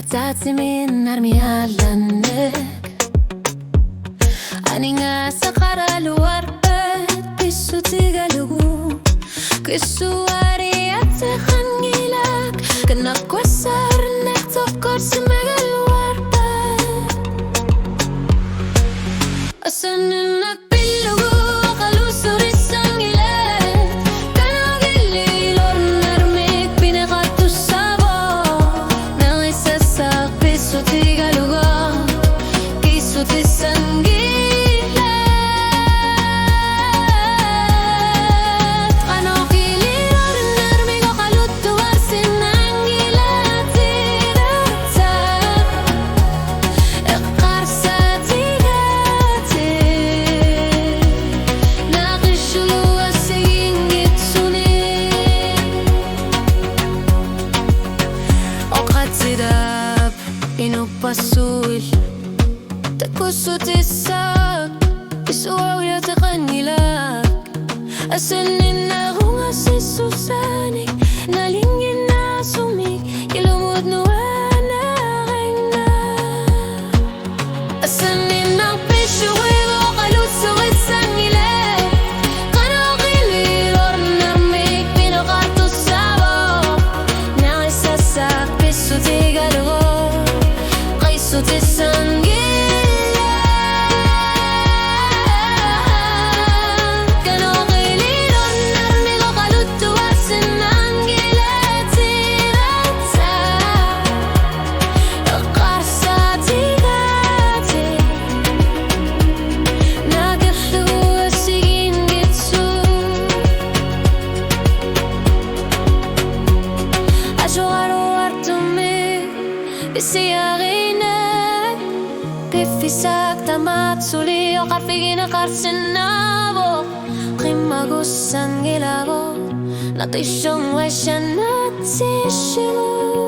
Tați min armi alanek Aninga sakara luar bet Pisu tiga lugu Kisu ariat khangilak Kena kwasar nek tokor semega luar bet Asanin pilugu Akalu suri sangilak Kana gili lor narmik Pinakatu sabo Nangisasak pisu tiga lugu Kisu tisangilak Pasul تكسوت الساق يسوع ويتغني لك أسننا هو سيسو ساني ناليني الناس وميك يلومود نوانا غينا أسننا بيشو ويغو قلوت سويت ساني لك قنو غيلي لور نرميك بينو غارتو السابو ناعس الساق بيسو تيغالغو قيسو تسانجي بسياغينك بفيساك تمات سولي وقرفينا قرسنابو قيمة قصان جلابو نطيشون وشنات سيشلو